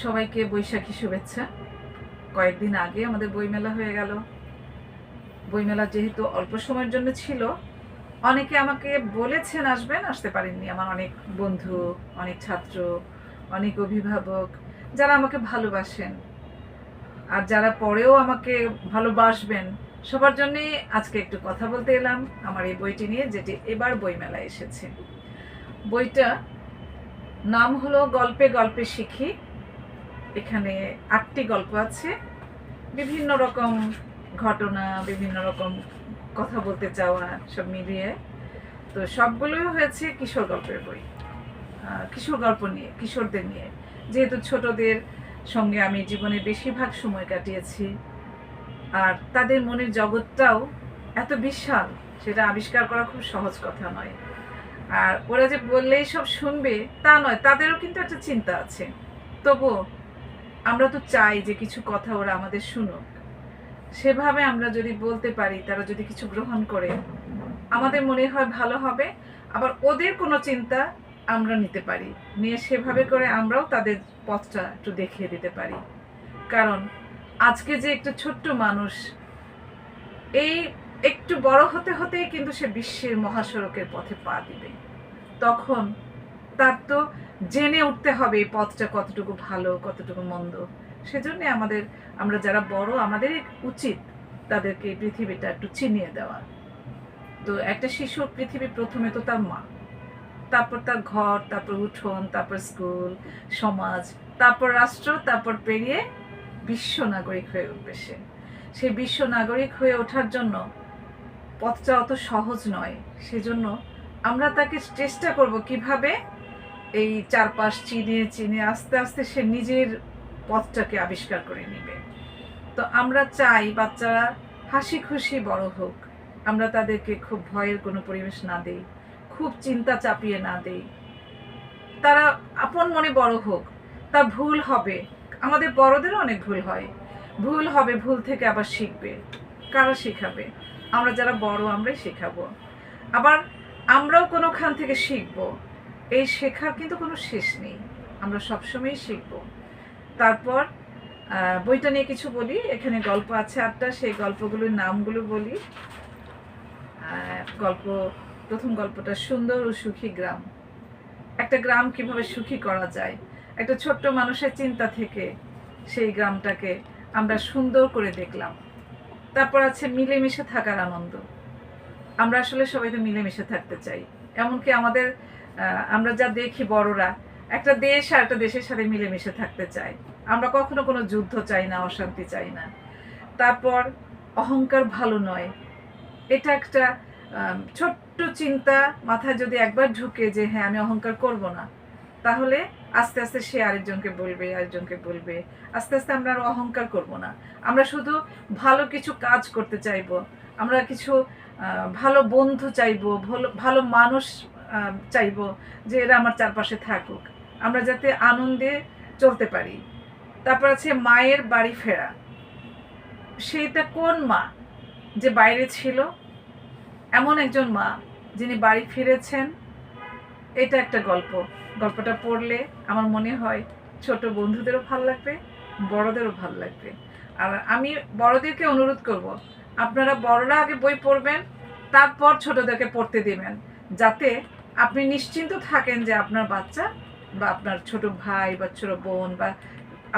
সবাইকে বৈশাখী শুভেচ্ছা। কয়েকদিন আগে আমাদের বইমেলা হয়ে গেল। বইমেলা যেহেতু অল্প সময়ের জন্য ছিল, অনেকে আমাকে বলেছেন আসবেন, আসতে পারেননি। আমার অনেক বন্ধু, অনেক ছাত্র, অনেক অভিভাবক যারা আমাকে ভালোবাসেন আর যারা পরেও আমাকে ভালোবাসবেন, সবার জন্যে আজকে একটু কথা বলতে এলাম আমার এই বইটি নিয়ে, যেটি এবার বইমেলায় এসেছে। বইটা নাম হলো গল্পে গল্পে শিখি। এখানে 8টি গল্প আছে, বিভিন্ন রকম ঘটনা, বিভিন্ন রকম কথা বলতে চাওয়া, সব মিলিয়ে। তো সবগুলোই হয়েছে কিশোর গল্পের বই, কিশোর গল্প নিয়ে, কিশোরদের নিয়ে। যেহেতু ছোটদের সঙ্গে আমি জীবনে বেশিরভাগ সময় কাটিয়েছি, আর তাদের মনের জগৎটাও এত বিশাল, সেটা আবিষ্কার করা খুব সহজ কথা নয়। আর ওরা যে বললেই সব শুনবে তা নয়, তাদেরও কিন্তু একটা চিন্তা আছে। তবুও আমরা তো চাই যে কিছু কথা ওরা আমাদের শুনুক। সেভাবে আমরা যদি বলতে পারি, তারা যদি কিছু গ্রহণ করে, আমাদের মনে হয় ভালো হবে। আবার ওদের কোনো চিন্তা আমরা নিতে পারি, নিয়ে সেভাবে করে আমরাও তাদের পথটা একটু দেখিয়ে দিতে পারি। কারণ আজকে যে একটু ছোট্ট মানুষ, এই একটু বড় হতে হতেই কিন্তু সে বিশ্বের মহাসড়কের পথে পা দিবে। তখন তার তো জেনে উঠতে হবে এই পথটা কতটুকু ভালো, কতটুকু মন্দ। সেজন্য আমরা যারা বড়, আমাদের উচিত তাদেরকে এই পৃথিবীটা একটু চিনিয়ে দেওয়া। তো একটা শিশুর পৃথিবী প্রথমে তো তার মা, তারপর তার ঘর, তারপর উঠোন, তারপর স্কুল, সমাজ, তারপর রাষ্ট্র, তারপর পেরিয়ে বিশ্ব নাগরিক হয়ে উঠবে সে। সেই বিশ্ব নাগরিক হয়ে ওঠার জন্য পথটা অত সহজ নয়। সেজন্য আমরা তাকে চেষ্টা করব কিভাবে এই চারপাশ চিনে চিনে আস্তে আস্তে সে নিজের পথটাকে আবিষ্কার করে নেবে। তো আমরা চাই বাচ্চারা হাসি খুশি বড় হোক, আমরা তাদেরকে খুব ভয়ের কোনো পরিবেশ না দেই, খুব চিন্তা চাপিয়ে না দেই। তারা আপন মনে বড় হোক, তার ভুল হবে, আমাদের বড়দেরও অনেক ভুল হয়, ভুল হবে, ভুল থেকে আবার শিখবে। কারা শেখাবে? আমরা যারা বড়, আমরাই শেখাবো। আবার আমরাও কোনোখান থেকে শিখবো। এই শেখার কিন্তু কোনো শেষ নেই, আমরা সবসময়ই শিখবো। তারপর বইটা নিয়ে কিছু বলি। এখানে গল্প আছে 8টা, সেই গল্পগুলোর নামগুলো বলি। প্রথম গল্পটা সুন্দর ও সুখী গ্রাম। একটা গ্রাম কিভাবে সুখী করা যায়, একটা ছোট্ট মানুষের চিন্তা থেকে সেই গ্রামটাকে আমরা সুন্দর করে দেখলাম। তারপর আছে মিলেমিশে থাকার আনন্দ। আমরা আসলে সবাই তো মিলেমিশে থাকতে চাই। এমনকি আমরা যা দেখি বড়রা, একটা দেশ আর একটা দেশের সাথে মিলেমিশে থাকতে চাই। আমরা কখনো কোনো যুদ্ধ চাই না, অশান্তি চাই না। তারপর অহংকার ভালো নয়। এটা একটা ছোট্ট চিন্তা মাথায় যদি একবার ঢুকে যে হ্যাঁ আমি অহংকার করব না, তাহলে আস্তে আস্তে সে আরেকজনকে বলবে। আস্তে আস্তে আমরা আর অহংকার করব না। আমরা শুধু ভালো কিছু কাজ করতে চাইবো, আমরা কিছু ভালো বন্ধু চাইবো, ভালো মানুষ চাইবো, যে এরা আমার চারপাশে থাকুক, আমরা যাতে আনন্দে চলতে পারি। তারপর আছে মায়ের বাড়ি ফেরা। সেইটা কোন মা যে বাইরে ছিল, এমন একজন মা যিনি বাড়ি ফিরেছেন। এটা একটা গল্পটা পড়লে আমার মনে হয় ছোট বন্ধুদেরও ভালো লাগবে, বড়দেরও ভালো লাগবে। আর আমি বড়দেরকে অনুরোধ করব, আপনারা বড়রা আগে বই পড়বেন, তারপর ছোটদেরকে পড়তে দিবেন, যাতে আপনি নিশ্চিন্ত থাকেন যে আপনার বাচ্চা বা আপনার ছোট ভাই বা ছোট বোন বা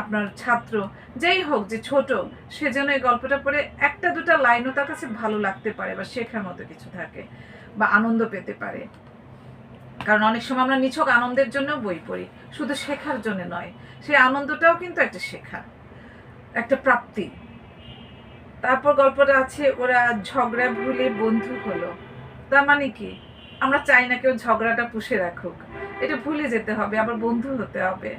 আপনার ছাত্র যেই হোক, যে ছোট, সে যেন এই গল্পটা পড়ে একটা দুটা লাইনও তার কাছে ভালো লাগতে পারে বা শেখার মতো কিছু থাকে বা আনন্দ পেতে পারে। কারণ অনেক সময় আমরা নিছক আনন্দের জন্য বই পড়ি, শুধু শেখার জন্য নয়। সেই আনন্দটাও কিন্তু একটা শেখা, একটা প্রাপ্তি। তারপর গল্পটা আছে ওরা ঝগড়া ভুলে বন্ধু হলো। তার মানে কি, আমরা চাই না কেউ ঝগড়াটা পুষে রাখুক, এটা ভুলে যেতে হবে, আবার বন্ধু হতে হবে।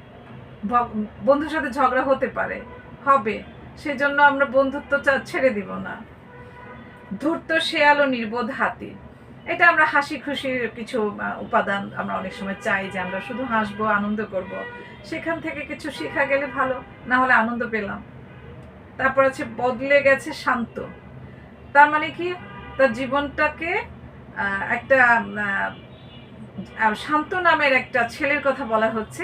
বন্ধুর সাথে ঝগড়া হতে পারে, হবে, সেজন্য আমরা বন্ধুত্ব ছেড়ে দিব না। ধূর্ত শেয়াল ও নির্বোধ হাতি। এটা আমরা হাসি খুশির কিছু উপাদান আমরা অনেক সময় চাই, যে আমরা শুধু হাসবো, আনন্দ করব, সেখান থেকে কিছু শেখা গেলে ভালো, না হলে আনন্দ পেলাম। তারপর আছে বদলে গেছে শান্ত। তার মানে কি, তার জীবনটাকে একটা শান্ত নামের একটা ছেলের কথা বলা হচ্ছে,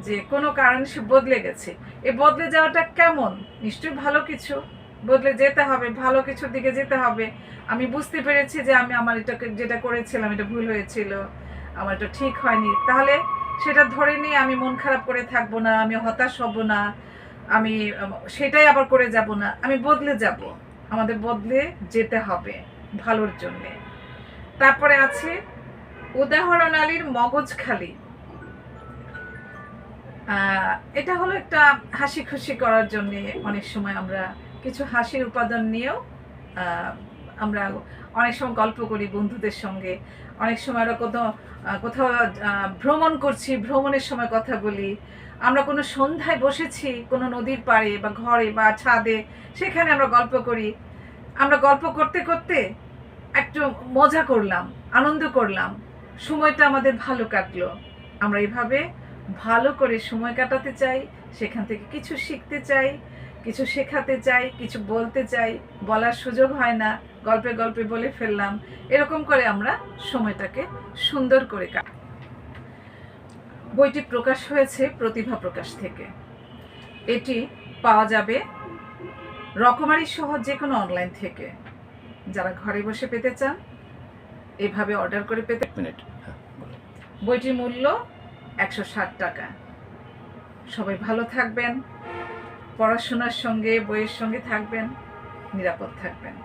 যে কোনো কারণে সে বদলে গেছে। এই বদলে যাওয়াটা কেমন? নিশ্চয়ই ভালো কিছু। বদলে যেতে হবে, ভালো কিছুর দিকে যেতে হবে। আমি বুঝতে পেরেছি যে আমি আমার এটাকে যেটা করেছিলাম এটা ভুল হয়েছিল, আমার এটা ঠিক হয়নি। তাহলে সেটা ধরে নিয়ে আমি মন খারাপ করে থাকবো না, আমি হতাশ হব না, আমি সেটাই আবার করে যাব না। আমি বদলে যাব। আমাদের বদলে যেতে হবে ভালোর জন্যে। তারপরে আছে উদাহরণালীর মগজ খালি। এটা হলো একটা হাসি খুশি করার জন্যে অনেক সময় আমরা কিছু হাসির উপাদান নিয়েও আমরা অনেক সময় গল্প করি বন্ধুদের সঙ্গে। অনেক সময় আমরা কোথাও ভ্রমণ করছি, ভ্রমণের সময় কথা বলি। আমরা কোনো সন্ধ্যায় বসেছি কোনো নদীর পাড়ে বা ঘরে বা ছাদে, সেখানে আমরা গল্প করি। আমরা গল্প করতে করতে একটু মজা করলাম, আনন্দ করলাম, সময়টা আমাদের ভালো কাটলো। আমরা এইভাবে ভালো করে সময় কাটাতে চাই, সেখান থেকে কিছু শিখতে চাই, কিছু শেখাতে চাই, কিছু বলতে চাই, বলার সুযোগ হয় না, গল্পে গল্পে বলে ফেললাম। এরকম করে আমরা সময়টাকে সুন্দর করে কাটাই। বইটি প্রকাশ হয়েছে প্রতিভা প্রকাশ থেকে। এটি পাওয়া যাবে রকমারি সহ যে কোনো অনলাইন থেকে। যারা ঘরে বসে পেতে চান এভাবে অর্ডার করে পেতে। বইটির মূল্য 160 টাকা। সবাই ভালো থাকবেন, পড়াশোনার সঙ্গে বইয়ের সঙ্গে থাকবেন, নিরাপদ থাকবেন।